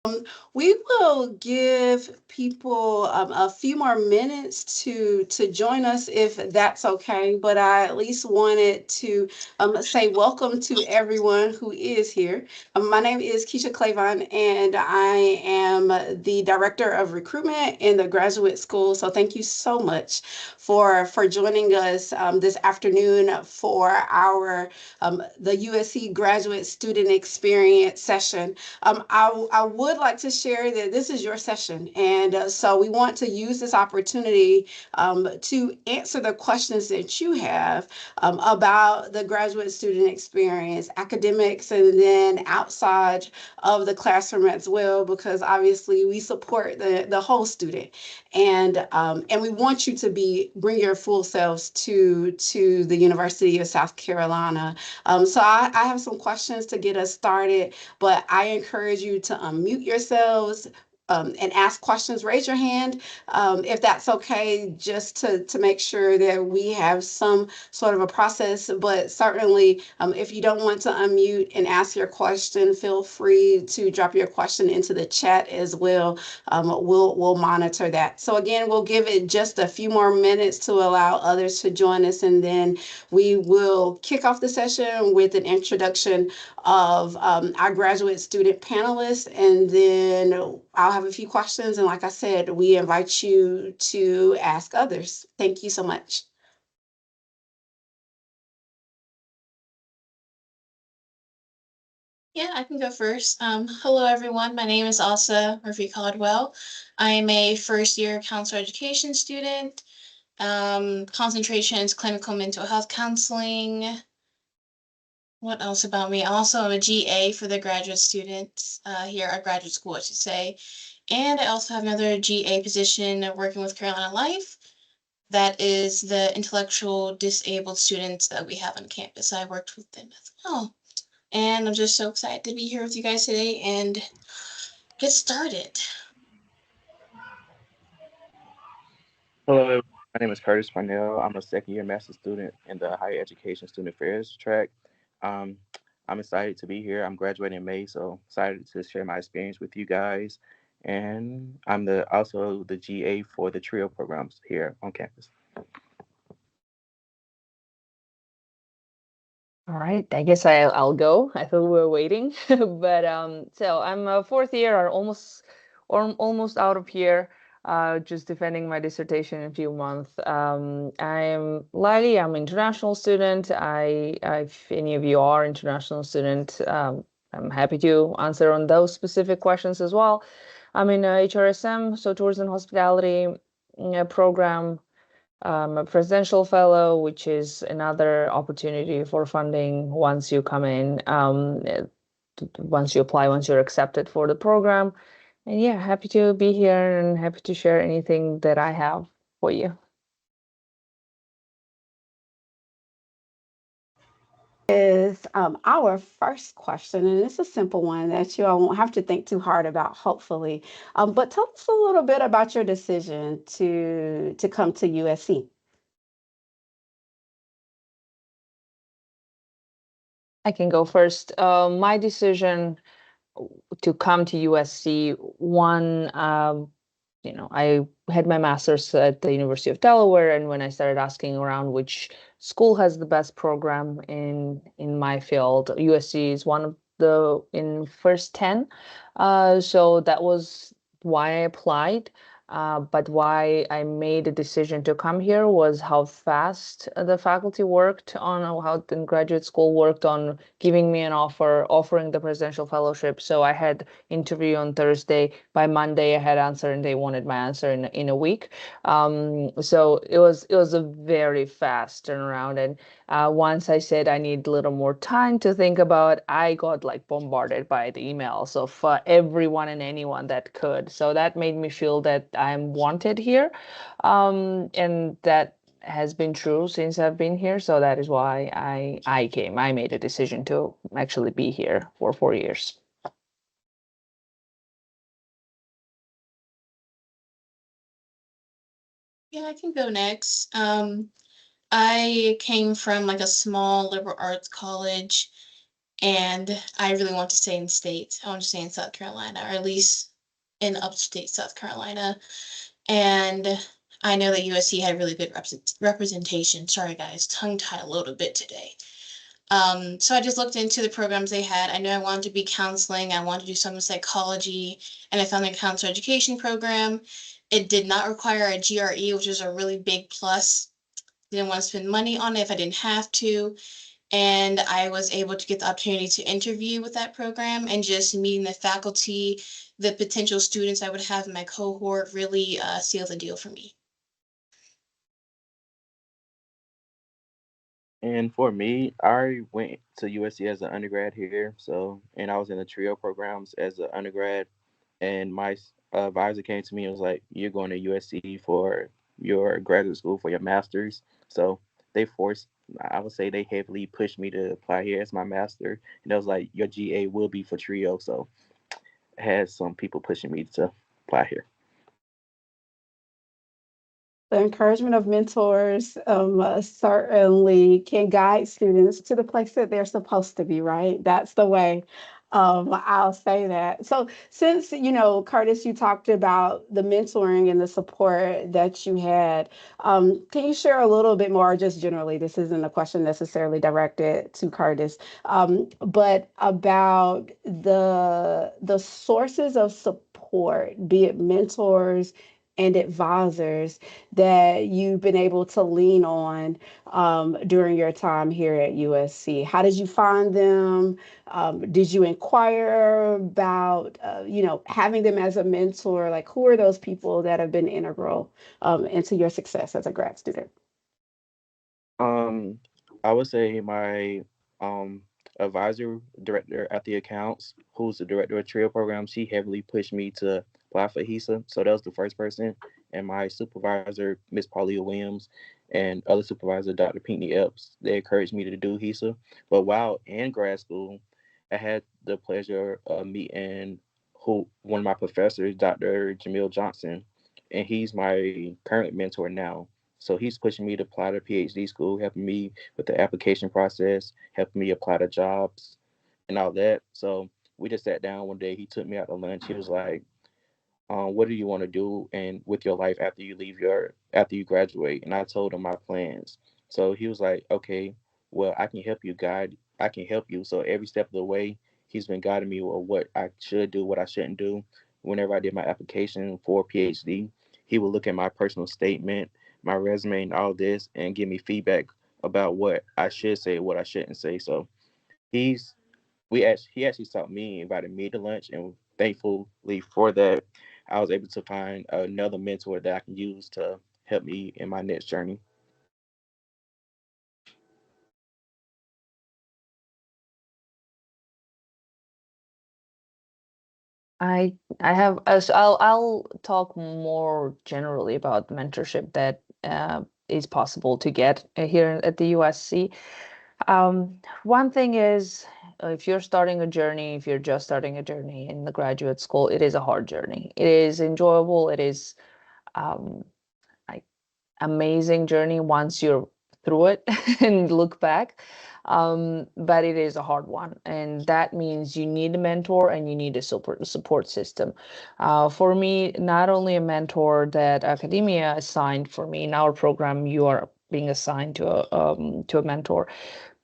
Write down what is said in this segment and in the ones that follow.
We will give people a few more minutes to join us if that's okay. But I at least wanted to say welcome to everyone who is here. My name is Keisha Clavon, and I am the director of recruitment in the graduate school. So thank you so much for joining us this afternoon for our the USC graduate student experience session. I would like to share that this is your session. And so we want to use this opportunity to answer the questions that you have about the graduate student experience, academics, and then outside of the classroom as well, because obviously we support the whole student. And we want you to bring your full selves to the University of South Carolina. So I have some questions to get us started, but I encourage you to unmute yourselves and ask questions. Raise your hand if that's okay, just to make sure that we have some sort of a process. But certainly, if you don't want to unmute and ask your question, feel free to drop your question into the chat as well. We'll monitor that. So again, we'll give it just a few more minutes to allow others to join us, and then we will kick off the session with an introduction of our graduate student panelists, and then I'll have a few questions. And like I said, we invite you to ask others. Thank you so much. Yeah, I can go first. Hello, everyone. My name is Asa Murphy Caldwell. I am a first year counselor education student. Concentration is clinical mental health counseling. What else about me? Also, I'm a GA for the graduate students here at graduate school, I should say. And I also have another GA position working with Carolina Life. That is the intellectual disabled students that we have on campus. I worked with them as well. And I'm just so excited to be here with you guys today and get started. Hello, everyone. My name is Curtis Parnell. I'm a second year master's student in the higher education student affairs track. Um, I'm excited to be here. I'm graduating in May, so excited to share my experience with you guys. And I'm also the GA for the TRIO programs here on campus. All right, I guess I'll go. I thought we were waiting, but so I'm a fourth year or almost out of here, just defending my dissertation in a few months. I'm Lily. I'm an international student. If any of you are international student, I'm happy to answer on those specific questions as well. I'm in HRSM, so Tourism and Hospitality program, a presidential fellow, which is another opportunity for funding once you come in, once you apply, once you're accepted for the program. And yeah, happy to be here and happy to share anything that I have for you. Is our first question, and it's a simple one that you all won't have to think too hard about, hopefully. But tell us a little bit about your decision to come to USC. I can go first. My decision to come to USC, one, I had my master's at the University of Delaware, and when I started asking around which school has the best program in my field, USC is one of the in first 10. So that was why I applied. But why I made a decision to come here was how fast the faculty worked on how the graduate school worked on giving me an offer, offering the presidential fellowship. So I had interview on Thursday. By Monday, I had answer, and they wanted my answer in a week. So it was a very fast turnaround. And once I said I need a little more time to think about, I got like bombarded by the emails of everyone and anyone that could. So that made me feel that I'm wanted here, and that has been true since I've been here. So that is why I came. I made a decision to actually be here for 4 years. Yeah, I can go next. I came from like a small liberal arts college, and I really want to stay in the state. I want to stay in South Carolina, or at least in upstate South Carolina. And I know that USC had really good representation. Sorry, guys, tongue tied a little bit today. So I just looked into the programs they had. I knew I wanted to be counseling. I wanted to do some psychology, and I found the counselor education program. It did not require a GRE, which is a really big plus. Didn't want to spend money on it if I didn't have to. And I was able to get the opportunity to interview with that program, and just meeting the faculty, the potential students I would have in my cohort really sealed the deal for me. And for me, I went to USC as an undergrad here. So, and I was in the trio programs as an undergrad. And my advisor came to me and was like, "You're going to USC for your graduate school for your master's." So they forced, I would say, they heavily pushed me to apply here as my master. And it was like, your GA will be for trio. So I had some people pushing me to apply here. The encouragement of mentors certainly can guide students to the place that they're supposed to be, right? That's the way. I'll say that. So, since Curtis, you talked about the mentoring and the support that you had, can you share a little bit more, just generally? This isn't a question necessarily directed to Curtis, but about the sources of support, be it mentors and advisors that you've been able to lean on during your time here at USC? How did you find them? Did you inquire about, having them as a mentor? Like, who are those people that have been integral into your success as a grad student? Um, I would say my um advisor director at the accounts, who's the director of trio programs, she heavily pushed me to apply for HESA. So that was the first person. And my supervisor, Miss Paulia Williams, and other supervisor, Dr. Pinckney Epps, they encouraged me to do HESA. But while in grad school, I had the pleasure of meeting who one of my professors, Dr. Jamil Johnson, and he's my current mentor now. So he's pushing me to apply to PhD school, helping me with the application process, helping me apply to jobs and all that. So we just sat down one day. He took me out to lunch. He was like, "What do you want to do and with your life after you graduate?" And I told him my plans. So he was like, "Okay, well, I can help you guide. I can help you." So every step of the way, he's been guiding me with what I should do, what I shouldn't do. Whenever I did my application for PhD, he would look at my personal statement, my resume, and all this, and give me feedback about what I should say, what I shouldn't say. So he's he actually taught me, invited me to lunch, and thankfully for that, I was able to find another mentor that I can use to help me in my next journey. I have as I'll talk more generally about mentorship that is possible to get here at the USC. One thing is, if you're starting a journey, if you're just starting a journey in the graduate school, it is a hard journey. It is enjoyable. It is um, like amazing journey once you're through it and look back. But it is a hard one, and that means you need a mentor and you need a support system. For me, not only a mentor that academia assigned for me in our program, you are being assigned to a mentor,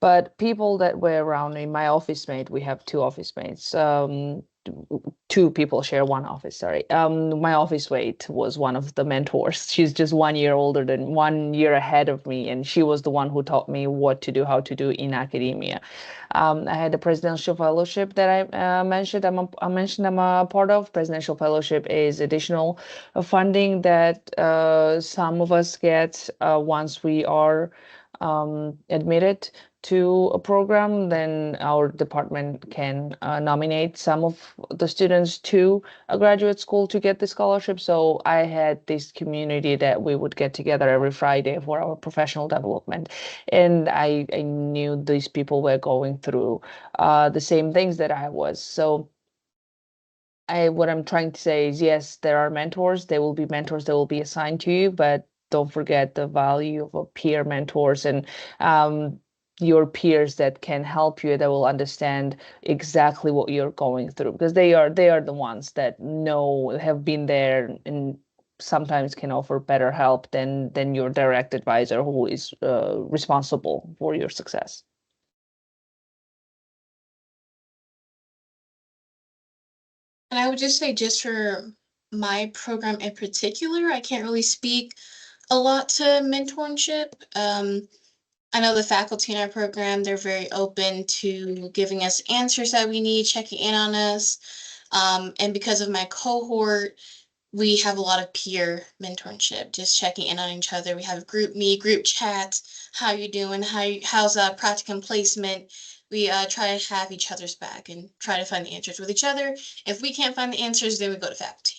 but people that were around me, my office mate, we have two office mates. Two people share one office, sorry. My office mate was one of the mentors. She's just 1 year older than 1 year ahead of me, and she was the one who taught me what to do, how to do in academia. I had a presidential fellowship that I mentioned. I'm a part of. Presidential fellowship is additional funding that some of us get once we are admitted to a program. Then our department can nominate some of the students to a graduate school to get the scholarship. So I had this community that we would get together every Friday for our professional development. And I knew these people were going through the same things that I was. So what I'm trying to say is, yes, there are mentors. There will be mentors that will be assigned to you, but don't forget the value of a peer mentors. And your peers that can help you, that will understand exactly what you're going through, because they are the ones that know, have been there, and sometimes can offer better help than your direct advisor who is responsible for your success. And I would just say, just for my program in particular, I can't really speak a lot to mentorship. I know the faculty in our program, they're very open to giving us answers that we need, checking in on us. And because of my cohort, we have a lot of peer mentorship, just checking in on each other. We have group me, group chat. How you doing? How's practicum placement? We try to have each other's back and try to find the answers with each other. If we can't find the answers, then we go to faculty.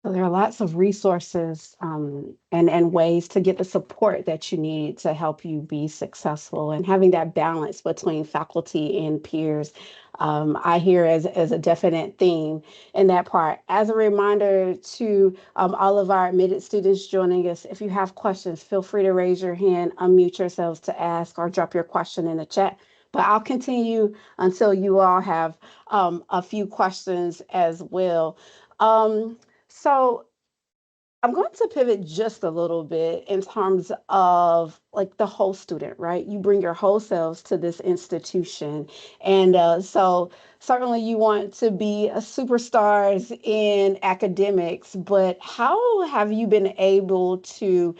So there are lots of resources and ways to get the support that you need to help you be successful, and having that balance between faculty and peers. I hear as a definite theme in that part. As a reminder to all of our admitted students joining us, if you have questions, feel free to raise your hand, unmute yourselves to ask, or drop your question in the chat. But I'll continue until you all have a few questions as well. Um, so I'm going to pivot just a little bit in terms of like the whole student, right? You bring your whole selves to this institution. And so certainly you want to be a superstars in academics, but how have you been able to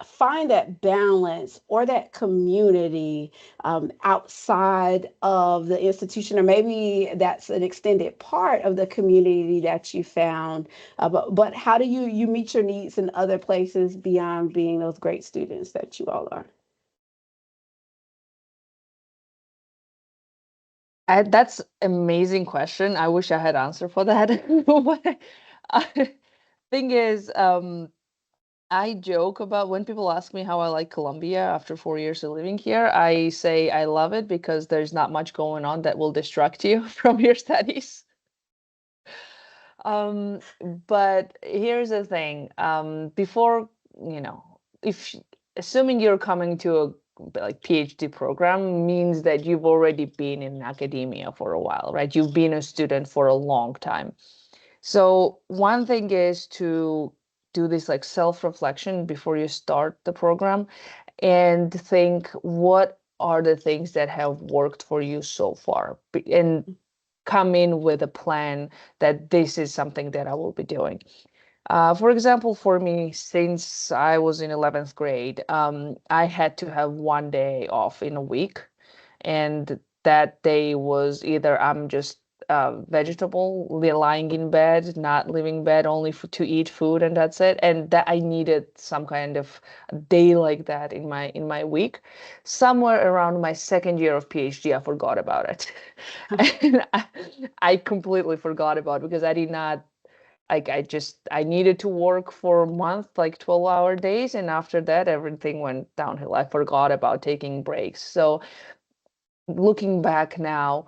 find that balance or that community outside of the institution, or maybe that's an extended part of the community that you found, but how do you meet your needs in other places beyond being those great students that you all are? That's amazing question. I wish I had answer for that. What thing is, I joke about when people ask me how I like Colombia after 4 years of living here. I say I love it because there's not much going on that will distract you from your studies. Um, but here's the thing. Before, you know, if assuming you're coming to a like PhD program means that you've already been in academia for a while, right? You've been a student for a long time. So one thing is to do this like self-reflection before you start the program and think what are the things that have worked for you so far, and come in with a plan that this is something that I will be doing. For example, for me, since I was in 11th grade, I had to have one day off in a week. And that day was either I'm just vegetable, lying in bed, not leaving bed, only to eat food, and that's it. And that I needed some kind of day like that in my week. Somewhere around my second year of PhD, I forgot about it. And I completely forgot about it because I did not like I needed to work for a month, like 12-hour days, and after that everything went downhill. I forgot about taking breaks. So looking back now,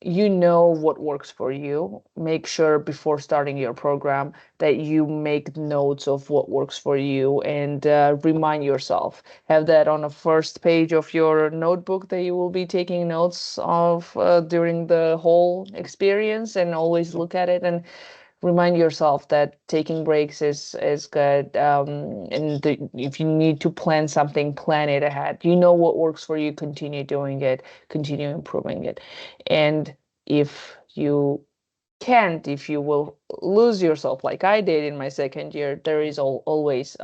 you know what works for you. Make sure before starting your program that you make notes of what works for you, and remind yourself. Have that on the first page of your notebook that you will be taking notes of during the whole experience, and always look at it and remind yourself that taking breaks is good. And if you need to plan something, plan it ahead. You know what works for you, continue doing it, continue improving it. And if you can't, if you will lose yourself like I did in my second year, there is always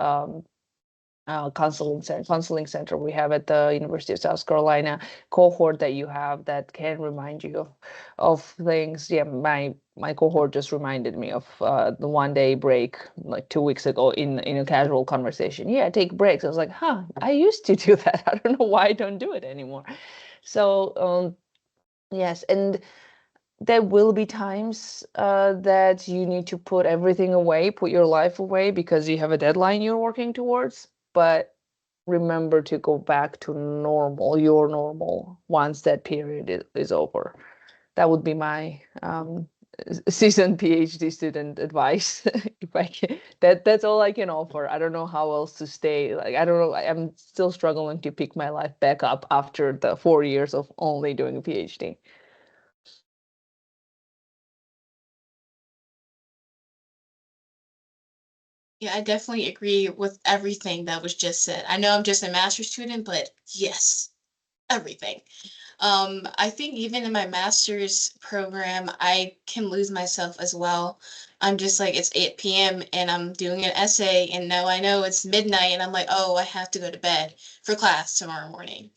counseling center we have at the University of South Carolina, cohort that you have that can remind you of things. Yeah, my cohort just reminded me of the one day break like 2 weeks ago in a casual conversation. Yeah, take breaks. I was like, huh, I used to do that. I don't know why I don't do it anymore. So yes, and there will be times that you need to put everything away, put your life away because you have a deadline you're working towards. But remember to go back to normal, your normal, once that period is over. That would be my seasoned PhD student advice. If I can, that's all I can offer. I don't know how else to stay. Like, I don't know. I'm still struggling to pick my life back up after the 4 years of only doing a PhD. Yeah, I definitely agree with everything that was just said. I know I'm just a master's student, but yes, everything. I think even in my master's program, I can lose myself as well. I'm just like, it's 8 p.m. and I'm doing an essay, and now I know it's midnight, and I'm like, oh, I have to go to bed for class tomorrow morning.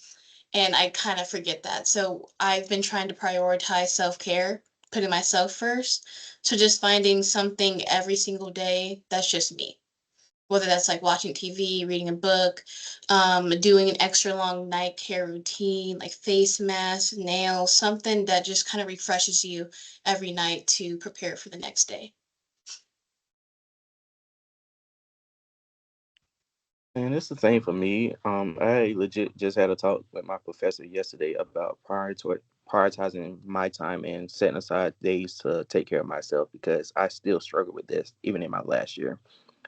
And I kind of forget that. So I've been trying to prioritize self-care, putting myself first. So just finding something every single day that's just me, whether that's like watching TV, reading a book, doing an extra long night care routine, like face mask, nails, something that just kind of refreshes you every night to prepare for the next day. And it's the same for me. I legit just had a talk with my professor yesterday about prioritizing my time and setting aside days to take care of myself because I still struggle with this even in my last year.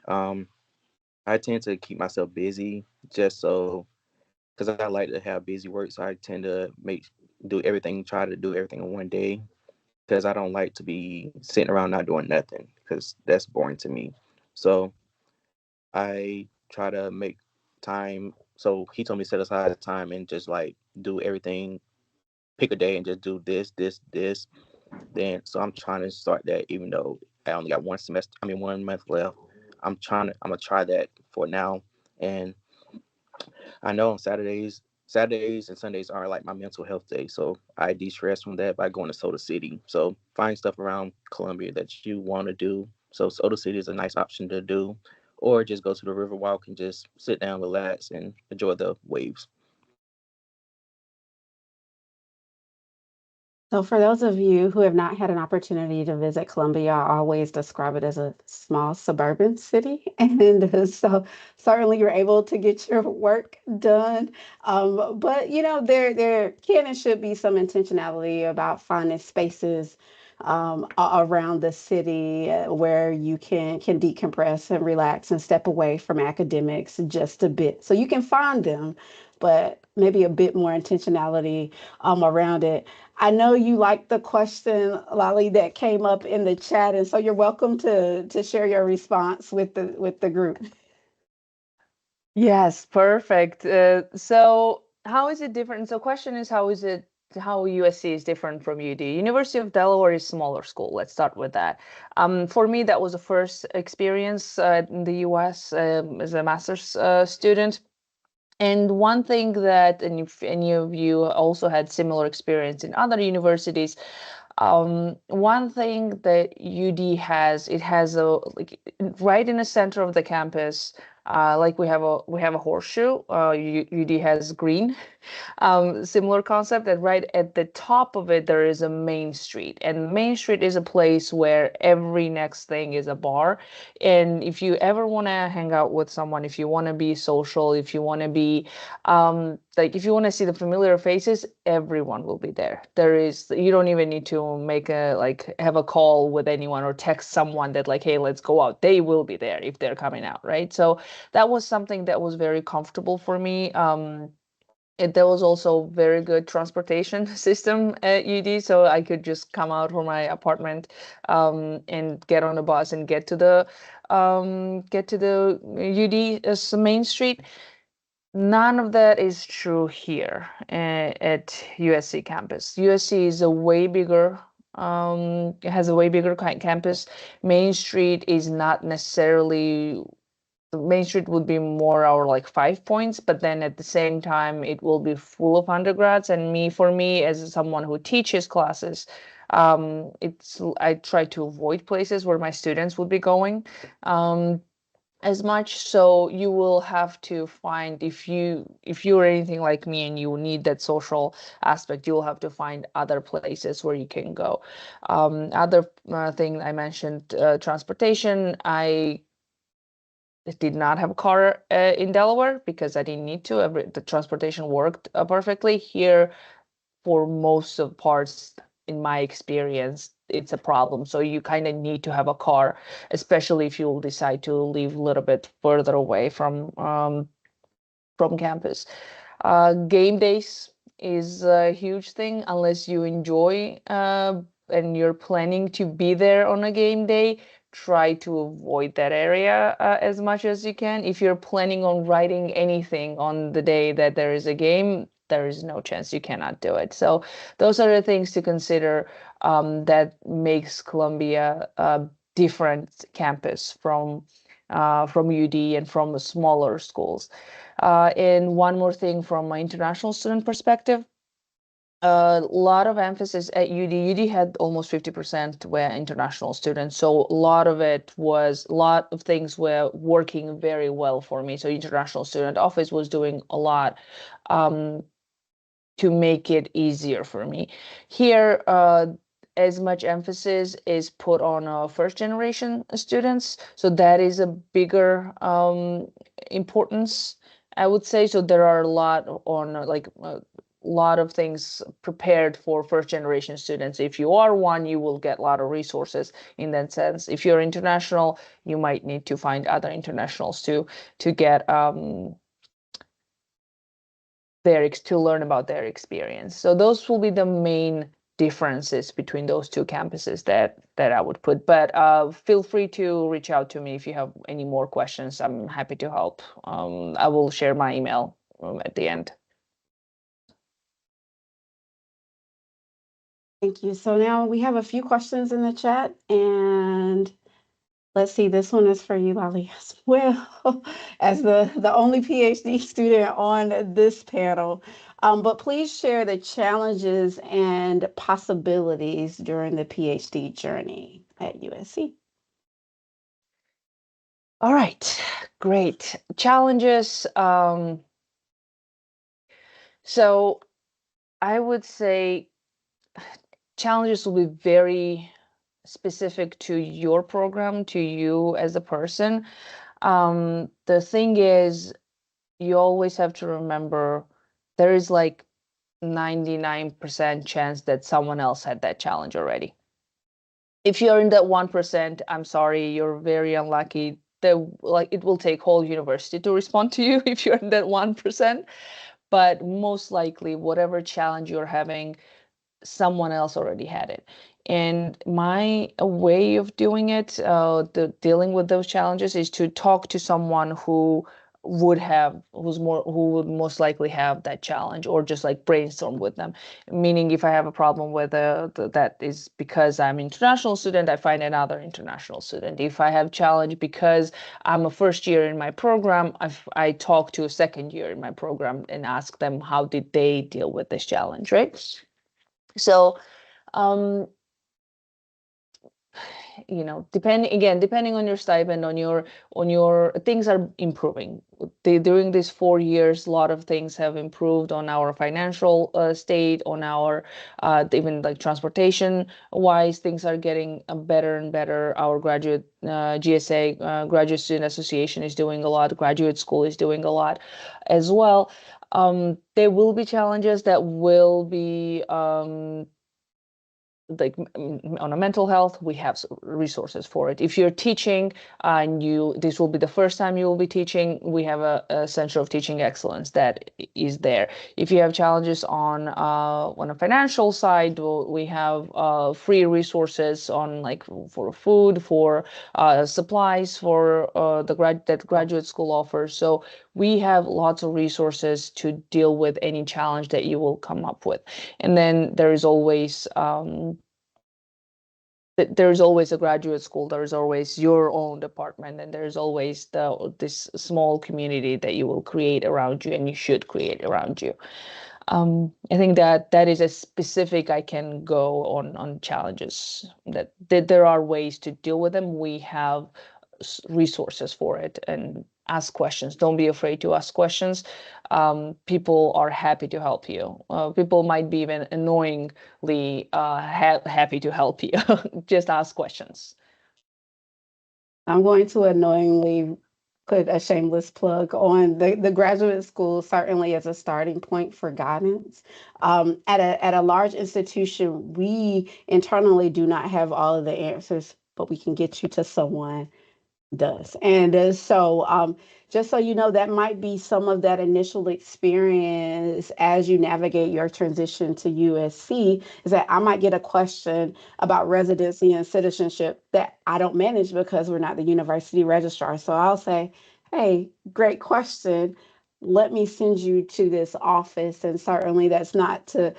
Um, I tend to keep myself busy just so because I like to have busy work, so I tend to try to do everything in one day because I don't like to be sitting around not doing nothing because that's boring to me. So I try to make time. So he told me to set aside time and just like do everything, pick a day and just do this. Then so I'm trying to start that even though I only got 1 semester, I mean 1 month left. I'm gonna try that for now. And I know on Saturdays and Sundays are like my mental health days. So I de-stress from that by going to Soda City. So find stuff around Columbia that you want to do. So Soda City is a nice option to do, or just go to the Riverwalk and just sit down, relax, and enjoy the waves. So, for those of you who have not had an opportunity to visit Columbia, I always describe it as a small suburban city. And so, certainly, you're able to get your work done. But, there can and should be some intentionality about finding spaces around the city where you can decompress and relax and step away from academics just a bit. So, you can find them, but maybe a bit more intentionality around it. I know you liked the question, Lolly, that came up in the chat, and so you're welcome to share your response with the group. Yes, perfect. So how is it different? So question is how USC is different from UD? University of Delaware is smaller school. Let's start with that. For me, that was the first experience in the US as a master's student. And one thing that, and if any of you also had similar experience in other universities, one thing that UD has, it has a like right in the center of the campus, like we have a horseshoe. UD has green, similar concept that right at the top of it there is a main street, and Main Street is a place where every next thing is a bar. And if you ever want to hang out with someone, if you want to be social, if you want to be like if you want to see the familiar faces, everyone will be there. You don't even need to make a like have a call with anyone or text someone that like, hey, let's go out. They will be there if they're coming out, right? So that was something that was very comfortable for me. There was also very good transportation system at UD, so I could just come out from my apartment and get on a bus and get to the UD as Main Street. None of that is true here at USC campus. USC is a way bigger, it has a way bigger campus. Main Street is not necessarily Main Street would be more our like 5 points, but then at the same time it will be full of undergrads. And for me as someone who teaches classes, it's I try to avoid places where my students would be going. As much. So you will have to find, if you're anything like me and you need that social aspect, you'll have to find other places where you can go. Other thing I mentioned, transportation. I did not have a car in Delaware because I didn't need to. The transportation worked perfectly here for most of parts. in my experience, it's a problem. So you kind of need to have a car, especially if you decide to live a little bit further away from campus. Game days is a huge thing unless you enjoy and you're planning to be there on a game day. Try to avoid that area as much as you can. If you're planning on writing anything on the day that there is a game, there is no chance you cannot do it. So those are the things to consider that makes Columbia a different campus from UD and from the smaller schools. And one more thing from my international student perspective, a lot of emphasis at UD. UD had almost 50% were international students. So a lot of things were working very well for me. So international student office was doing a lot to make it easier for me. Here, as much emphasis is put on first generation students. So that is a bigger importance, I would say. So there are a lot on like a lot of things prepared for first generation students. If you are one, you will get a lot of resources in that sense. If you're international, you might need to find other internationals to get to learn about their experience. So those will be the main differences between those two campuses that I would put. But feel free to reach out to me if you have any more questions. I'm happy to help. I will share my email at the end. Thank you. So now we have a few questions in the chat, and let's see, this one is for you, Lali, as well, as the only PhD student on this panel. But please share the challenges and possibilities during the PhD journey at USC. All right, great. Challenges. So I would say challenges will be very specific to your program, to you as a person. The thing is, you always have to remember there is like 99% chance that someone else had that challenge already. If you're in that 1%, I'm sorry, you're very unlucky. It will take whole university to respond to you if you're in that 1%. But most likely, whatever challenge you're having, someone else already had it. And my way of doing it, dealing with those challenges, is to talk to someone who would most likely have that challenge, or just like brainstorm with them. Meaning, if I have a problem with that is because I'm an international student, I find another international student. If I have challenge because I'm a first year in my program, I talk to a second year in my program and ask them how did they deal with this challenge, right? So um depending on your stipend, on your things are improving. During these 4 years, a lot of things have improved on our financial state, on our even like transportation wise, things are getting better and better. Our graduate GSA, Graduate Student Association, is doing a lot. Graduate school is doing a lot as well. There will be challenges that will be like on a mental health. We have resources for it. If you're teaching and this will be the first time you will be teaching, we have a center of teaching excellence that is there. If you have challenges on a financial side, we have free resources on like for food, for supplies, for that graduate school offers. So we have lots of resources to deal with any challenge that you will come up with. And then there is always there's always a graduate school, there's always your own department, and there's always this small community that you will create around you, and you should create around you. I think that is a specific I can go on challenges, that there are ways to deal with them. We have resources for it, and ask questions. Don't be afraid to ask questions. People are happy to help you. People might be even annoyingly happy to help you. Just ask questions. I'm going to annoyingly put a shameless plug on the graduate school certainly as a starting point for guidance. At a large institution, we internally do not have all of the answers, but we can get you to someone does. And just so you know, that might be some of that initial experience as you navigate your transition to USC. Is that I might get a question about residency and citizenship that I don't manage because we're not the university registrar. So I'll say, hey, great question. Let me send you to this office. And certainly that's not to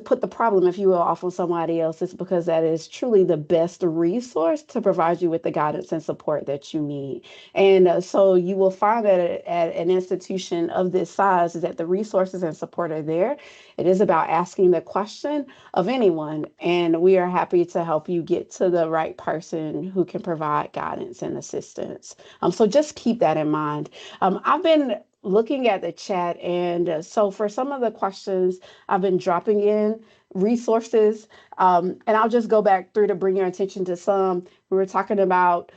put the problem, if you will, off on somebody else. It's because that is truly the best resource to provide you with the guidance and support that you need. And so you will find that at an institution of this size is that the resources and support are there. It is about asking the question of anyone, and we are happy to help you get to the right person who can provide guidance and assistance. So just keep that in mind. I've been looking at the chat, and so for some of the questions, I've been dropping in resources, and I'll just go back through to bring your attention to some. We were talking about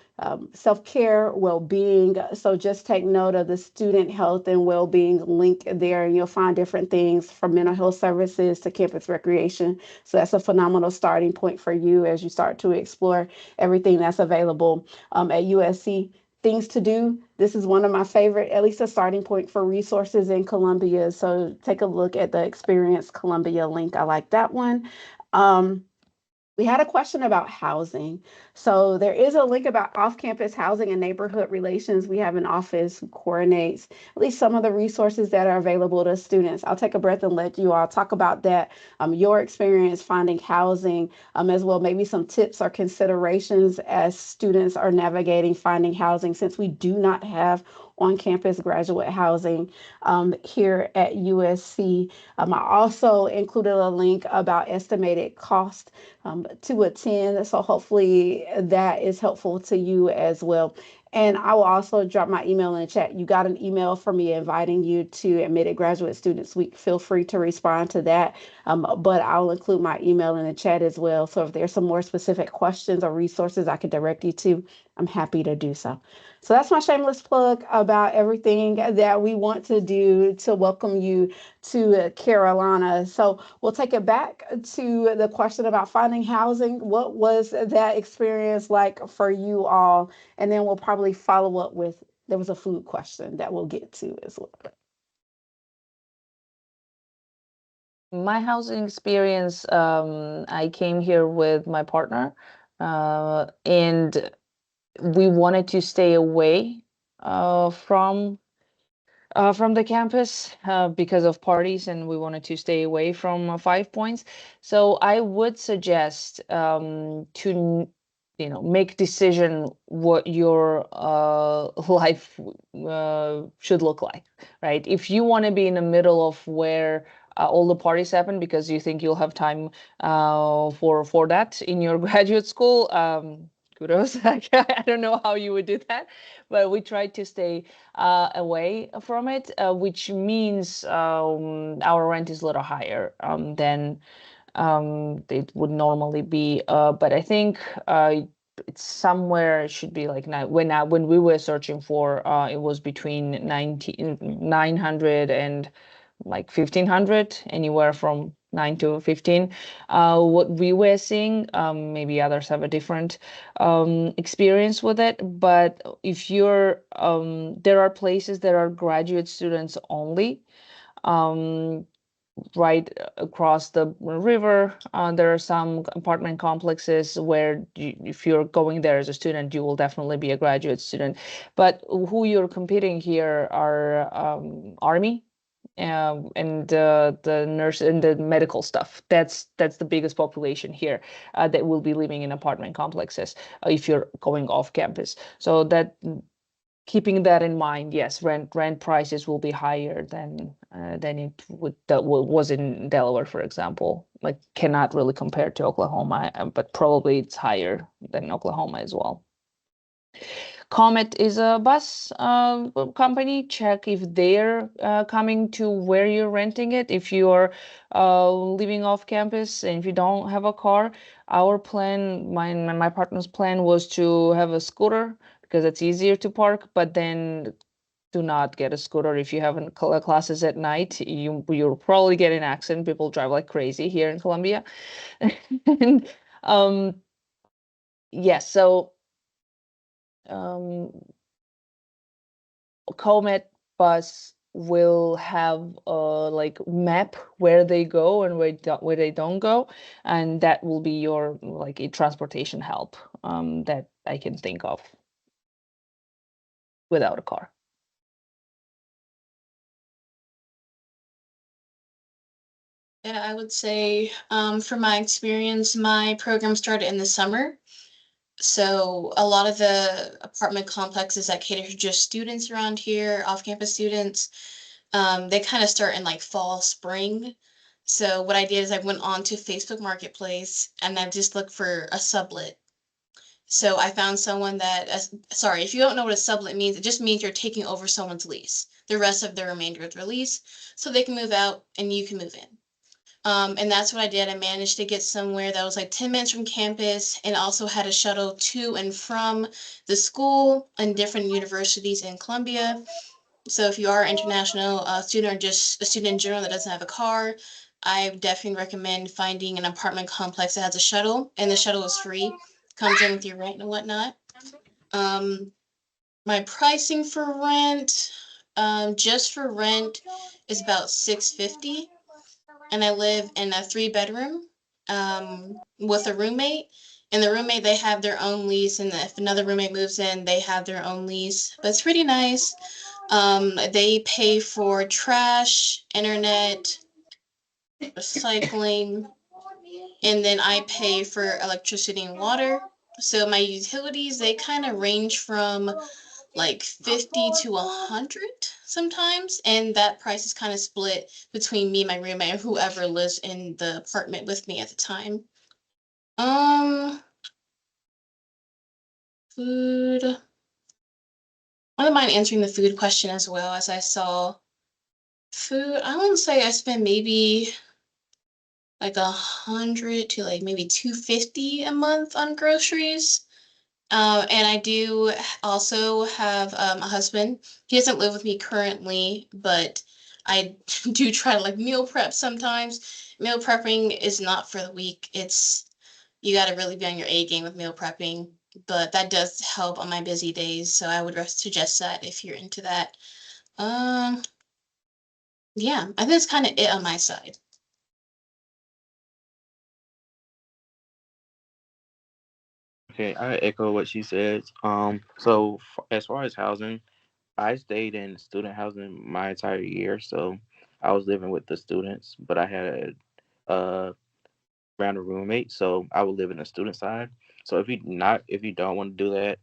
self-care, well-being. So just take note of the student health and well-being link there, and you'll find different things from mental health services to campus recreation. So that's a phenomenal starting point for you as you start to explore everything that's available at USC. Things to do. This is one of my favorite, at least a starting point for resources in Columbia. So take a look at the Experience Columbia link. I like that one. We had a question about housing. So there is a link about off-campus housing and neighborhood relations. We have an office who coordinates at least some of the resources that are available to students. I'll take a breath and let you all talk about that, your experience finding housing, as well, maybe some tips or considerations as students are navigating finding housing, since we do not have on-campus graduate housing here at USC. I also included a link about estimated cost to attend. So hopefully that is helpful to you as well. And I will also drop my email in the chat. You got an email from me inviting you to Admitted Graduate Students Week. Feel free to respond to that. But I'll include my email in the chat as well. So if there's some more specific questions or resources I could direct you to, I'm happy to do so. So that's my shameless plug about everything that we want to do to welcome you to Carolina. So we'll take it back to the question about finding housing. What was that experience like for you all? And then we'll probably follow up with, there was a food question that we'll get to as well. My housing experience, I came here with my partner, and we wanted to stay away from the campus because of parties, and we wanted to stay away from Five Points. So I would suggest to make decision what your life should look like, right? If you want to be in the middle of where all the parties happen because you think you'll have time for that in your graduate school, kudos. I don't know how you would do that, but we tried to stay away from it, which means our rent is a little higher than it would normally be. But I think it's somewhere, it should be like when we were searching for, it was between 900 and like 1500, anywhere from 9 to 15. What we were seeing, maybe others have a different experience with it, but if you're there are places that are graduate students only, right across the river. There are some apartment complexes where if you're going there as a student, you will definitely be a graduate student. But who you're competing here are Army and the nurse and the medical stuff. That's the biggest population here that will be living in apartment complexes if you're going off campus. So that, keeping that in mind, yes, rent prices will be higher than it was in Delaware, for example. Like, cannot really compare to Oklahoma, but probably it's higher than Oklahoma as well. Comet is a bus company. Check if they're coming to where you're renting it. If you're living off campus and if you don't have a car, our plan, my partner's plan was to have a scooter, because it's easier to park, but then do not get a scooter if you have classes at night. You'll probably get an accident. People drive like crazy here in Colombia. And yes, so Comet bus will have a like map where they go and where they don't go, and that will be your like a transportation help that I can think of without a car. And I would say, from my experience, my program started in the summer. So a lot of the apartment complexes that cater to just students around here, off-campus students, they kind of start in like fall, spring. So what I did is I went on to Facebook Marketplace and I just looked for a sublet. So I found someone that, sorry, if you don't know what a sublet means, it just means you're taking over someone's lease, the rest of the remainder of their lease, so they can move out and you can move in. And that's what I did. I managed to get somewhere that was like 10 minutes from campus and also had a shuttle to and from the school and different universities in Columbia. So if you are an international student or just a student in general that doesn't have a car, I definitely recommend finding an apartment complex that has a shuttle, and the shuttle is free, comes in with your rent and whatnot. Um, my pricing for rent, just for rent, is about $650, and I live in a 3-bedroom with a roommate. And the roommate, they have their own lease, and if another roommate moves in, they have their own lease. But it's pretty nice. They pay for trash, internet, recycling, and then I pay for electricity and water. So my utilities, they kind of range from like 50 to 100 sometimes, and that price is kind of split between me, my roommate, and whoever lives in the apartment with me at the time. Food. I don't mind answering the food question as well, as I saw food. I want to say I spent maybe like 100 to like maybe 250 a month on groceries. And I do also have a husband. He doesn't live with me currently, but I do try to like meal prep sometimes. Meal prepping is not for the weak. It's you got to really be on your A game with meal prepping, but that does help on my busy days. So I would suggest that if you're into that. Um, yeah, I think that's kind of it on my side. Okay, I echo what she said. So as far as housing, I stayed in student housing my entire year, so I was living with the students, but I had a random roommate, so I would live in the student side. So if you don't want to do that,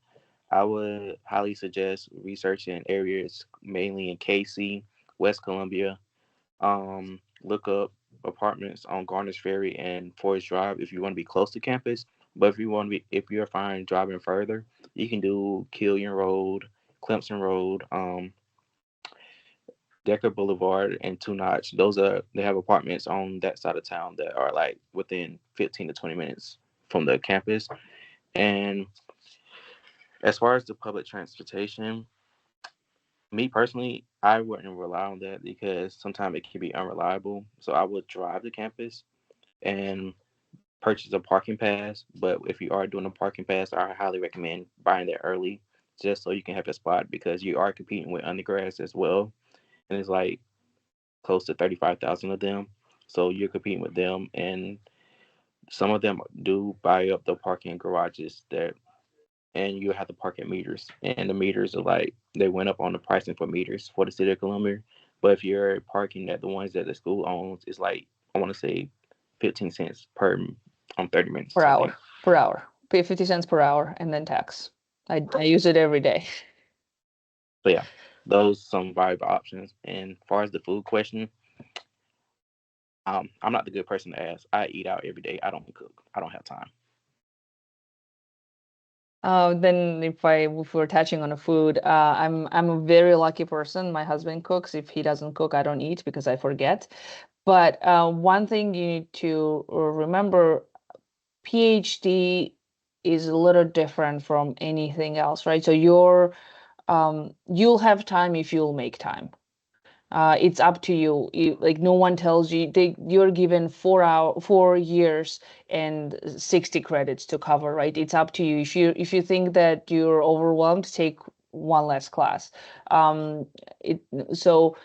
I would highly suggest researching areas mainly in KC, West Columbia. Look up apartments on Garner's Ferry and Forest Drive if you want to be close to campus. But if you're fine driving further, you can do Killian Road, Clemson Road, Decker Boulevard, and Two Notch. They have apartments on that side of town that are like within 15 to 20 minutes from the campus. And as far as the public transportation, me personally, I wouldn't rely on that because sometimes it can be unreliable. So I would drive to campus and purchase a parking pass. But if you are doing a parking pass, I highly recommend buying that early just so you can have a spot because you are competing with undergrads as well. And it's like close to 35,000 of them. So you're competing with them. And some of them do buy up the parking garages that and you have to park at meters. And the meters are like they went up on the pricing for meters for the city of Columbia. But if you're parking at the ones that the school owns, it's like I want to say 15 cents per 30 minutes, Per I think. hour. Per hour. Pay 50 cents per hour and then tax. I use it every day. So yeah, those some viable options. And as far as the food question, I'm not the good person to ask. I eat out every day. I don't cook. I don't have time. Then if we're touching on a food, I'm a very lucky person. My husband cooks. If he doesn't cook, I don't eat because I forget. But one thing you need to remember, PhD is a little different from anything else, right? So you'll have time if you'll make time. It's up to you. Like no one tells you you're given 4 years and 60 credits to cover, right? It's up to you. If you think that you're overwhelmed, take one less class. Um, it so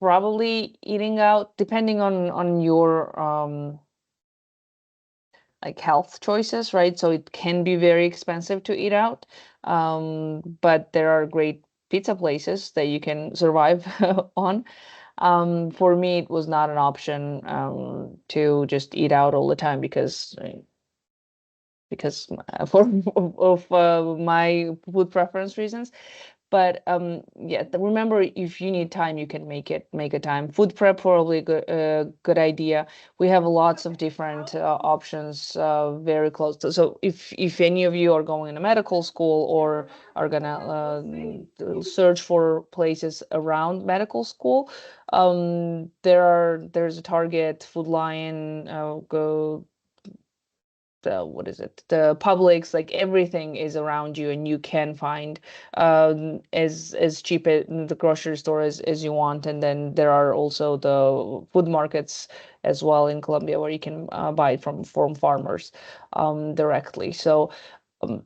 probably eating out, depending on your like health choices, right? So it can be very expensive to eat out, but there are great pizza places that you can survive on. For me, it was not an option to just eat out all the time because for of my food preference reasons. But yeah, remember, if you need time, you can make a time. Food prep probably good idea. We have lots of different options very close to. So if any of you are going to medical school or are gonna search for places around medical school, there's a Target, Food Lion, go what is it, the Publix, like everything is around you and you can find as cheap in the grocery store as you want. And then there are also the food markets as well in Colombia where you can buy it from farmers directly. So um,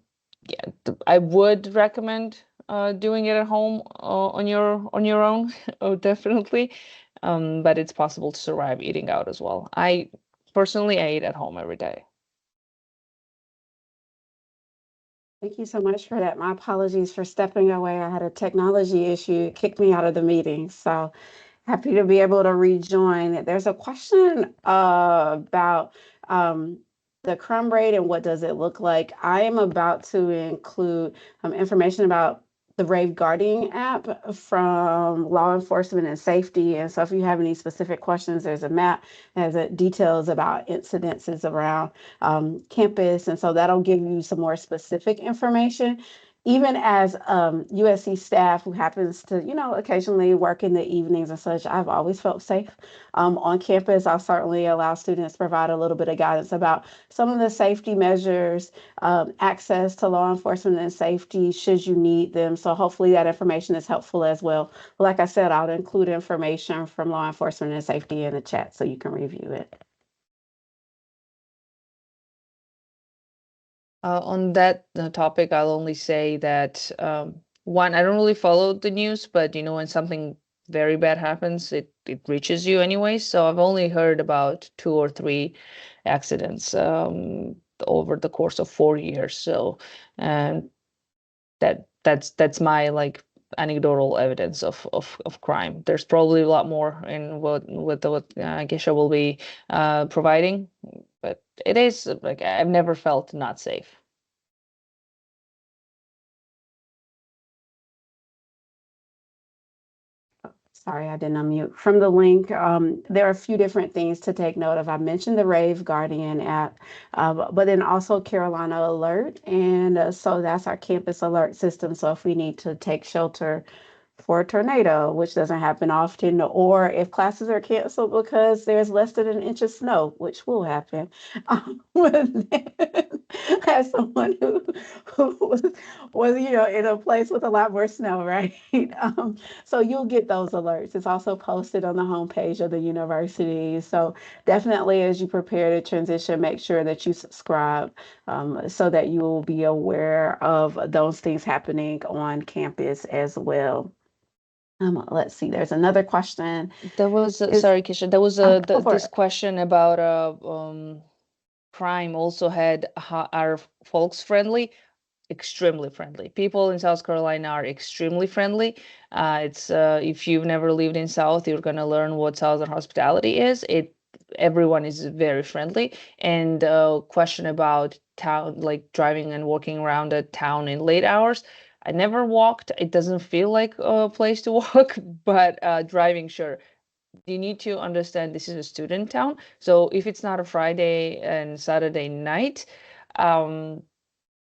yeah, I would recommend doing it at home on your own. Oh, definitely. But it's possible to survive eating out as well. I personally, I eat at home every day. Thank you so much for that. My apologies for stepping away. I had a technology issue, it kicked me out of the meeting. So happy to be able to rejoin. There's a question about the crumb rate and what does it look like. I am about to include information about the Rave Guardian app from law enforcement and safety. And so if you have any specific questions, there's a map that has details about incidences around campus. And so that'll give you some more specific information. Even as USC staff who happens to, occasionally work in the evenings and such, I've always felt safe on campus. I'll certainly allow students to provide a little bit of guidance about some of the safety measures, access to law enforcement and safety should you need them. So hopefully that information is helpful as well. But like I said, I'll include information from law enforcement and safety in the chat so you can review it. On that topic, I'll only say that one, I don't really follow the news, but when something very bad happens, it reaches you anyway. So I've only heard about 2 or 3 accidents over the course of 4 years. So, and that's my like anecdotal evidence of crime. There's probably a lot more in what Gesha will be providing, but it is like I've never felt not safe. Sorry, I didn't unmute. From the link, there are a few different things to take note of. I mentioned the Rave Guardian app, but then also Carolina Alert. And so that's our campus alert system. So if we need to take shelter for a tornado, which doesn't happen often, or if classes are canceled because there's less than an inch of snow, which will happen. As someone who was in a place with a lot more snow, right? So you'll get those alerts. It's also posted on the homepage of the university. So definitely as you prepare to transition, make sure that you subscribe so that you will be aware of those things happening on campus as well. Let's see, there's another question. There was Is sorry, Kisha. There was go for this it. question about crime also had are folks friendly? Extremely friendly. People in South Carolina are extremely friendly. It's if you've never lived in South, you're gonna learn what Southern hospitality is. Everyone is very friendly. And question about town, like driving and walking around a town in late hours. I never walked. It doesn't feel like a place to walk, but driving, sure. You need to understand this is a student town. So if it's not a Friday and Saturday night, um,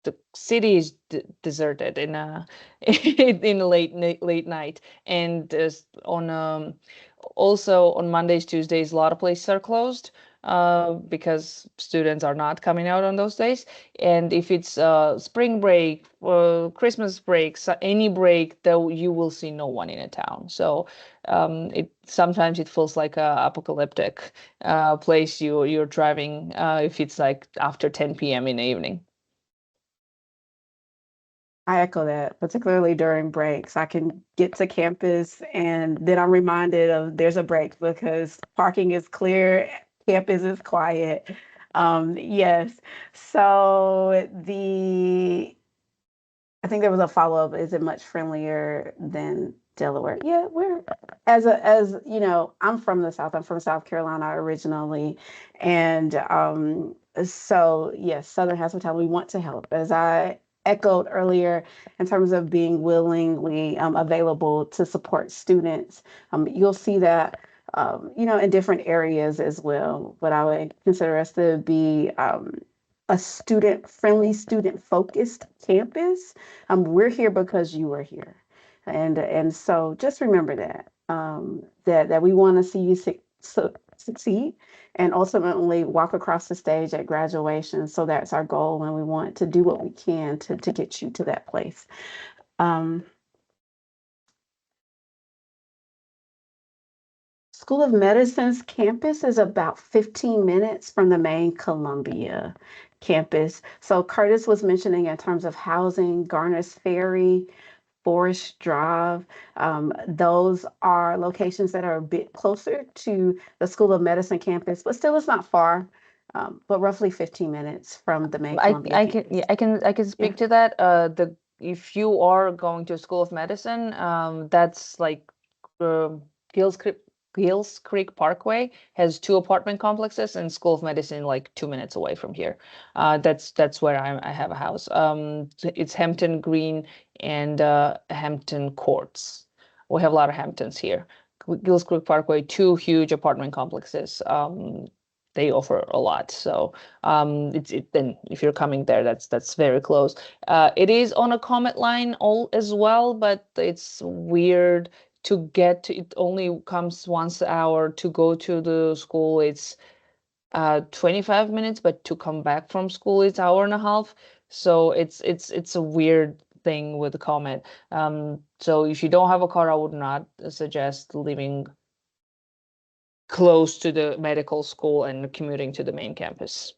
the city is deserted in a in a late night. And on also on Mondays, Tuesdays, a lot of places are closed. because students are not coming out on those days. And if it's spring break or Christmas breaks, any break, though, you will see no one in a town. So it sometimes it feels like a apocalyptic place you're driving if it's like after 10 p.m. in the evening. I echo that, particularly during breaks. I can get to campus and then I'm reminded of there's a break because parking is clear, campus is quiet. Yes. So I think there was a follow-up. Is it much friendlier than Delaware? Yeah, we're as you know, I'm from the South. I'm from South Carolina originally. And so yes, Southern Hospitality, we want to help. As I echoed earlier, in terms of being willingly available to support students, you'll see that in different areas as well. But I would consider us to be a student-friendly, student-focused campus. We're here because you are here, and so just remember that that we want to see you succeed, and ultimately walk across the stage at graduation. So that's our goal, and we want to do what we can to get you to that place. School of Medicine's campus is about 15 minutes from the main Columbia campus. So Curtis was mentioning in terms of housing, Garner's Ferry, Forest Drive. Those are locations that are a bit closer to the School of Medicine campus, but still it's not far, but roughly 15 minutes from the main Columbia I can campus. I can speak to that. The if you are going to School of Medicine, that's like um Gills Creek Gills Creek Parkway has two apartment complexes, and School of Medicine like 2 minutes away from here. That's where I have a house. It's Hampton Green and Hampton Courts. We have a lot of Hamptons here. Gills Creek Parkway, two huge apartment complexes. They offer a lot. So then if you're coming there, that's very close. It is on a Comet line all as well, but it's weird to get to. It only comes once an hour to go to the school. It's 25 minutes, but to come back from school, it's hour and a half. So it's a weird thing with the Comet. So if you don't have a car, I would not suggest living close to the medical school and commuting to the main campus.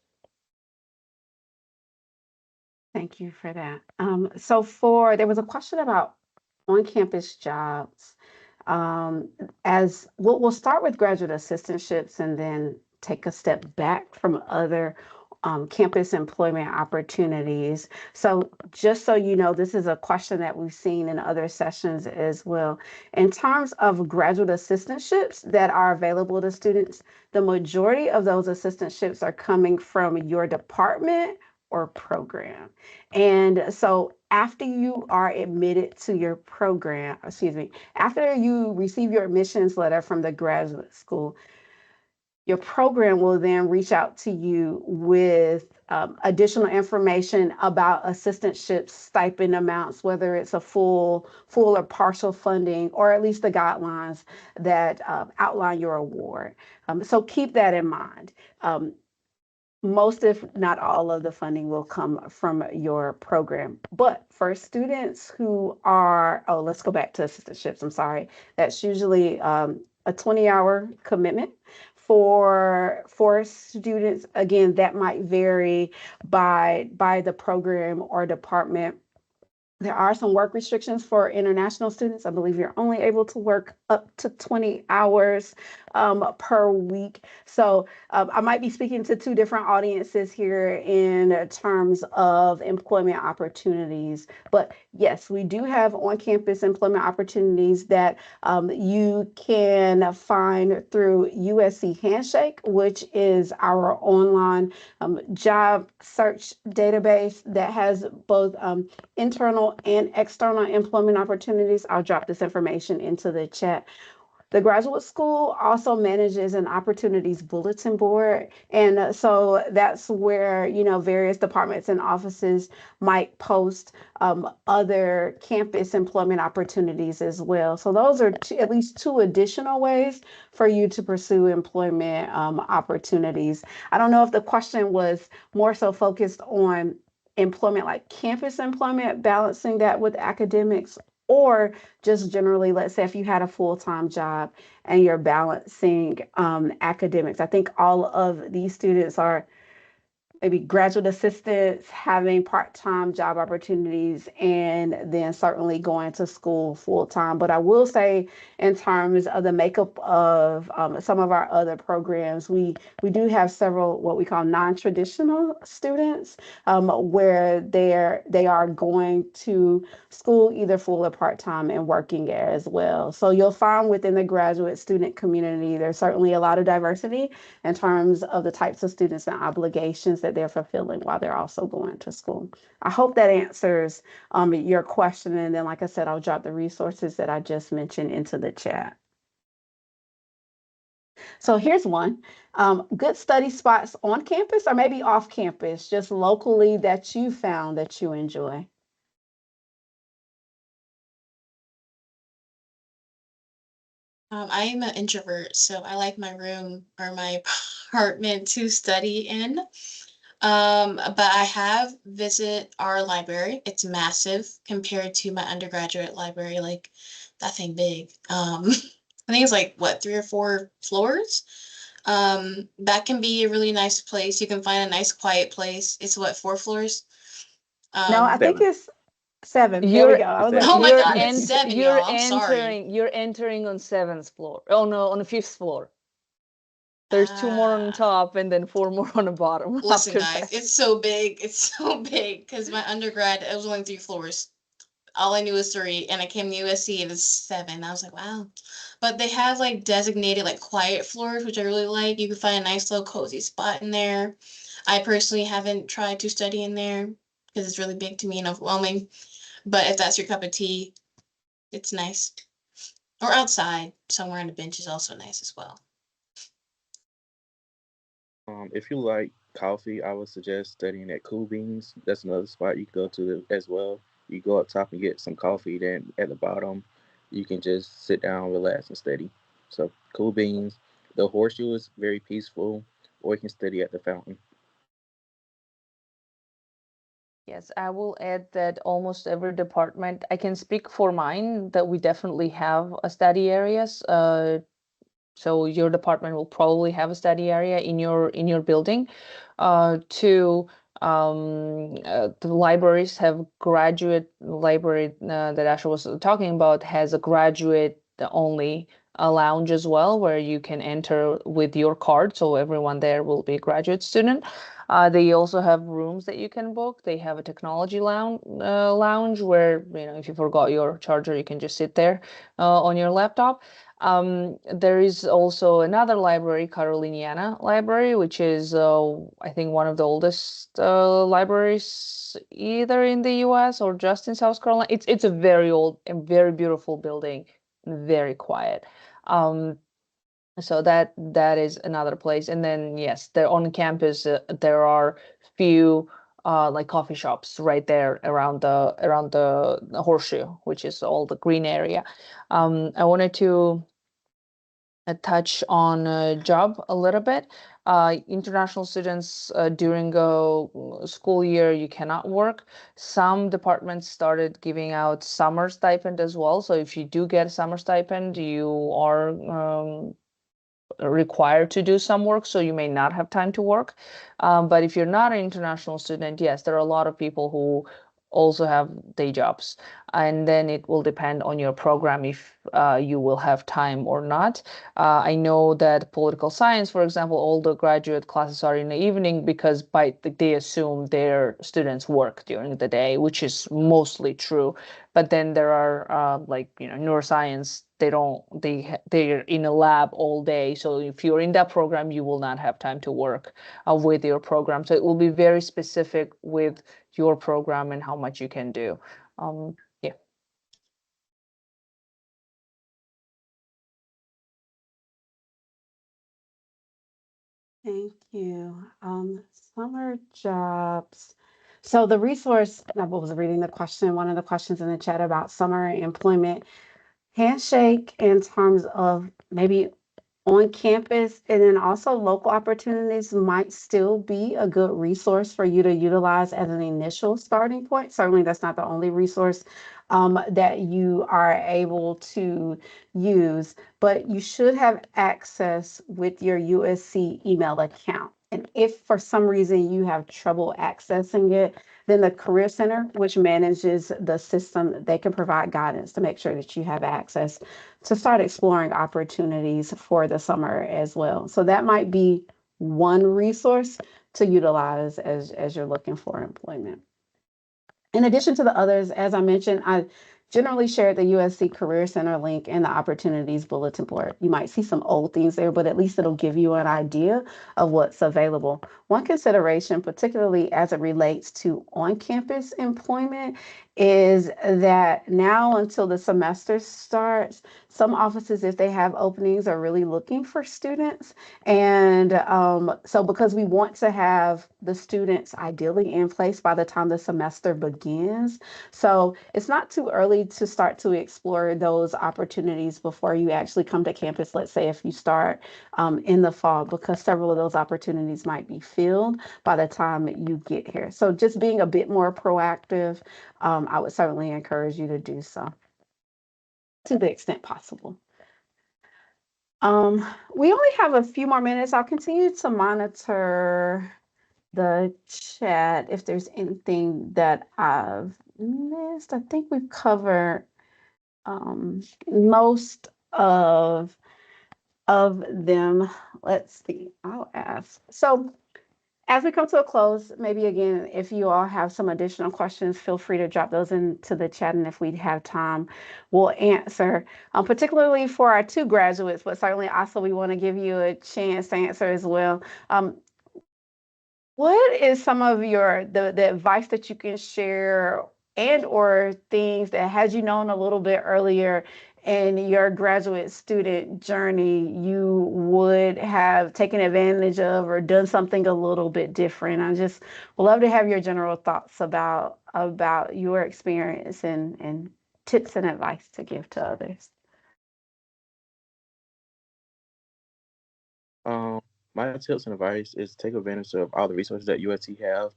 Thank you for that. There was a question about on-campus jobs. As we'll start with graduate assistantships and then take a step back from other campus employment opportunities. So just so you know, this is a question that we've seen in other sessions as well. In terms of graduate assistantships that are available to students, the majority of those assistantships are coming from your department or program. And so after you are admitted to your program, after you receive your admissions letter from the graduate school, your program will then reach out to you with additional information about assistantships, stipend amounts, whether it's a full or partial funding, or at least the guidelines that outline your award. So keep that in mind. Most, if not all, of the funding will come from your program. But for students who are, let's go back to assistantships. I'm sorry. That's usually a 20-hour commitment for students. Again, that might vary by the program or department. There are some work restrictions for international students. I believe you're only able to work up to 20 hours per week. So I might be speaking to two different audiences here in terms of employment opportunities. But yes, we do have on-campus employment opportunities that you can find through USC Handshake, which is our online job search database that has both internal and external employment opportunities. I'll drop this information into the chat. The graduate school also manages an opportunities bulletin board. And so that's where, various departments and offices might post other campus employment opportunities as well. So those are at least two additional ways for you to pursue employment opportunities. I don't know if the question was more so focused on employment, like campus employment, balancing that with academics, or just generally, let's say if you had a full-time job and you're balancing academics. I think all of these students are maybe graduate assistants, having part-time job opportunities, and then certainly going to school full-time. But I will say, in terms of the makeup of some of our other programs, we do have several what we call non-traditional students, where they are going to school either full or part-time and working as well. So you'll find within the graduate student community, there's certainly a lot of diversity in terms of the types of students and obligations that they're fulfilling while they're also going to school. I hope that answers your question. And then, like I said, I'll drop the resources that I just mentioned into the chat. So here's one. Good study spots on campus or maybe off campus, just locally, that you found that you enjoy. I am an introvert, so I like my room or my apartment to study in. But I have visited our library. It's massive compared to my undergraduate library, like that thing big. I think it's like what, 3 or 4 floors. That can be a really nice place. You can find a nice quiet place. It's what, 4 floors? No, I think 7. it's seven. There we You're go. I It's was like, seven. Oh my you're God, it's ent 7, y'all. I'm sorry. you're entering on seventh floor. Oh no, on the fifth floor. There's two more on Ah. top and then four more on the bottom Listen, after guys, that. it's so big. It's so big because my undergrad, it was only 3 floors. All I knew was 3, and I came to USC and it's 7. I was like, wow. But they have like designated like quiet floors, which I really like. You can find a nice little cozy spot in there. I personally haven't tried to study in there because it's really big to me and overwhelming. But if that's your cup of tea, it's nice. Or outside, somewhere on the bench is also nice as well. If you like coffee, I would suggest studying at Cool Beans. That's another spot you can go to as well. You go up top and get some coffee. Then at the bottom, you can just sit down, relax, and study. So Cool Beans. The horseshoe is very peaceful, or you can study at the fountain. Yes, I will add that almost every department, I can speak for mine, that we definitely have a study areas. So your department will probably have a study area in your building. To The libraries have graduate library that Asha was talking about has a graduate only a lounge as well, where you can enter with your card. So everyone there will be a graduate student. They also have rooms that you can book. They have a technology lounge where, if you forgot your charger, you can just sit there on your laptop. There is also another library, Caroliniana Library, which is, I think, one of the oldest libraries either in the U.S. or just in South Carolina. It's a very old and very beautiful building, very quiet. Um, so that is another place. And then yes, there on campus there are few like coffee shops right there around the horseshoe, which is all the green area. I wanted to touch on job a little bit. International students during a school year, you cannot work. Some departments started giving out summer stipend as well. So if you do get a summer stipend, you are required to do some work, so you may not have time to work. But if you're not an international student, yes, there are a lot of people who also have day jobs. And then it will depend on your program if you will have time or not. I know that political science, for example, all the graduate classes are in the evening because they assume their students work during the day, which is mostly true. But then there are neuroscience, they're in a lab all day, so if you're in that program you will not have time to work with your program, so it will be very specific with your program and how much you can do. Yeah. Thank you. Summer jobs. So the resource, I was reading the question, one of the questions in the chat about summer employment handshake in terms of maybe on campus, and then also local opportunities might still be a good resource for you to utilize as an initial starting point. Certainly, that's not the only resource that you are able to use, but you should have access with your USC email account. And if for some reason you have trouble accessing it, then the Career Center, which manages the system, they can provide guidance to make sure that you have access to start exploring opportunities for the summer as well. So that might be one resource to utilize as you're looking for employment. In addition to the others, as I mentioned, I generally share the USC Career Center link in the opportunities bulletin board. You might see some old things there, but at least it'll give you an idea of what's available. One consideration, particularly as it relates to on-campus employment, is that now until the semester starts, some offices, if they have openings, are really looking for students. And so because we want to have the students ideally in place by the time the semester begins, so it's not too early to start to explore those opportunities before you actually come to campus. Let's say if you start in the fall, because several of those opportunities might be filled by the time you get here. So just being a bit more proactive, I would certainly encourage you to do so to the extent possible. We only have a few more minutes. I'll continue to monitor the chat if there's anything that I've missed. I think we've covered most of them. Let's see. I'll ask. So as we come to a close, maybe again, if you all have some additional questions, feel free to drop those into the chat. And if we have time, we'll answer, particularly for our two graduates, but certainly also we want to give you a chance to answer as well. What is some of the advice that you can share and or things that had you known a little bit earlier in your graduate student journey you would have taken advantage of or done something a little bit different? I just would love to have your general thoughts about your experience and tips and advice to give to others. Um, my tips and advice is take advantage of all the resources that USC have.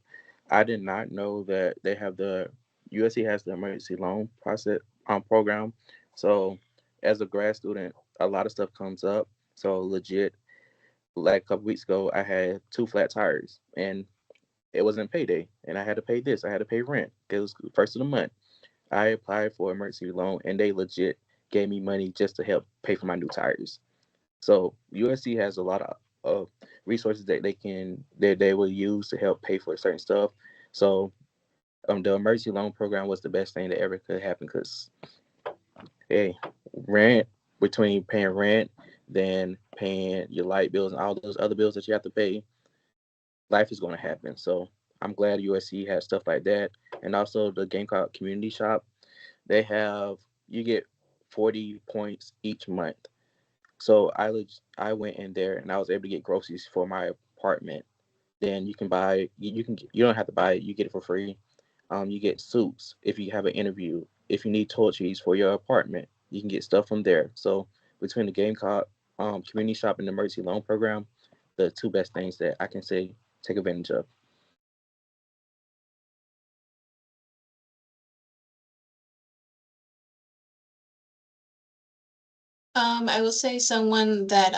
I did not know that they have the USC has the emergency loan process program. So as a grad student, a lot of stuff comes up. So legit, like a couple weeks ago, I had two flat tires and it wasn't payday, and I had to pay this. I had to pay rent. It was the first of the month. I applied for emergency loan, and they legit gave me money just to help pay for my new tires. So USC has a lot of resources that they will use to help pay for certain stuff. So the emergency loan program was the best thing that ever could happen because hey, rent between paying rent, then paying your light bills and all those other bills that you have to pay, life is going to happen. So I'm glad USC has stuff like that, and also the Gamecock Community Shop. They have you get 40 points each month. So I went in there and I was able to get groceries for my apartment. Then you can buy you don't have to buy it, you get it for free. You get suits if you have an interview. If you need toiletries for your apartment, you can get stuff from there. So between the Gamecock community shop and the emergency loan program, the two best things that I can say take advantage of. I will say someone that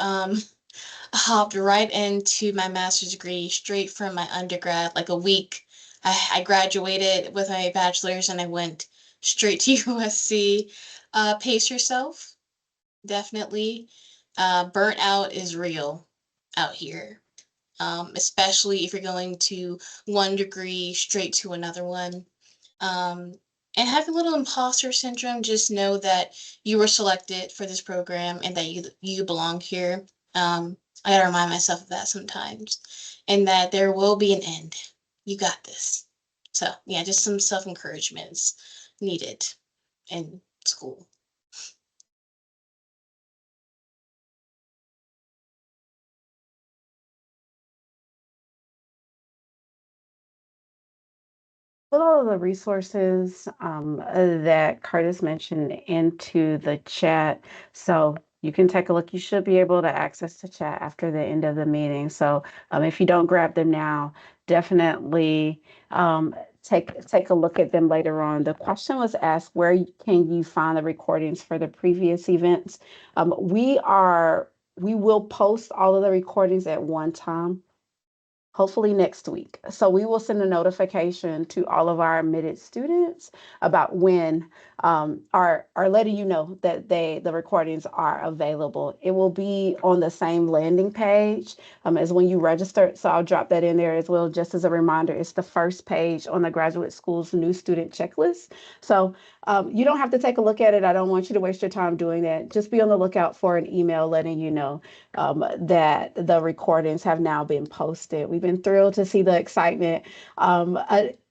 hopped right into my master's degree straight from my undergrad, like a week. I graduated with my bachelor's and I went straight to USC. Pace yourself, definitely. Burnt out is real out here, especially if you're going to one degree straight to another one. Um, and have a little imposter syndrome. Just know that you were selected for this program and that you belong here. I gotta remind myself of that sometimes, and that there will be an end. You got this. So yeah, just some self encouragement is needed in school. put all of the resources that Curtis mentioned into the chat. So you can take a look. You should be able to access the chat after the end of the meeting. So if you don't grab them now, definitely take a look at them later on. The question was asked, where can you find the recordings for the previous events? We will post all of the recordings at one time, hopefully next week. So we will send a notification to all of our admitted students about when are letting you know that the recordings are available. It will be on the same landing page as when you register. So I'll drop that in there as well, just as a reminder. It's the first page on the Graduate School's new student checklist. So you don't have to take a look at it. I don't want you to waste your time doing that. Just be on the lookout for an email letting you know that the recordings have now been posted. We've been thrilled to see the excitement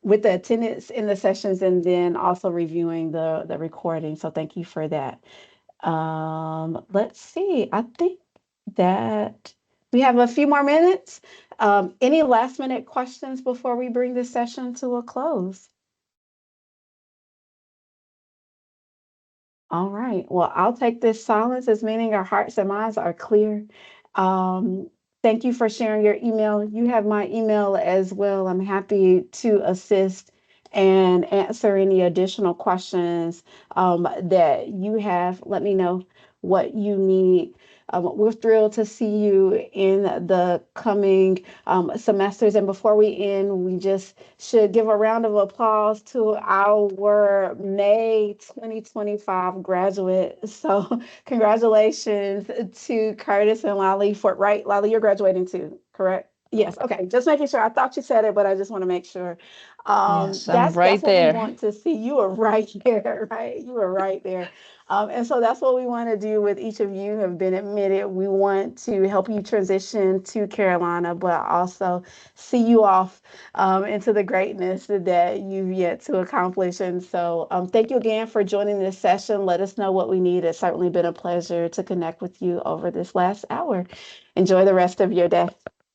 with the attendance in the sessions, and then also reviewing the recording. So thank you for that. Let's see. I think that we have a few more minutes. Any last minute questions before we bring this session to a close? All right. Well, I'll take this silence as meaning our hearts and minds are clear. Thank you for sharing your email. You have my email as well. I'm happy to assist and answer any additional questions that you have. Let me know what you need. We're thrilled to see you in the coming semesters. And before we end, we just should give a round of applause to our May 2025 graduate. So congratulations to Curtis and Lolly right? Lolly, you're graduating too, correct? Yes. Okay. Just making sure. I thought you said it, but I just want to make sure. Yes, I'm That's right what we there. want to see. You are right there, right? You are right there. And so that's what we want to do with each of you who have been admitted. We want to help you transition to Carolina, but also see you off into the greatness that you've yet to accomplish. And so thank you again for joining this session. Let us know what we need. It's certainly been a pleasure to connect with you over this last hour. Enjoy the rest of your day.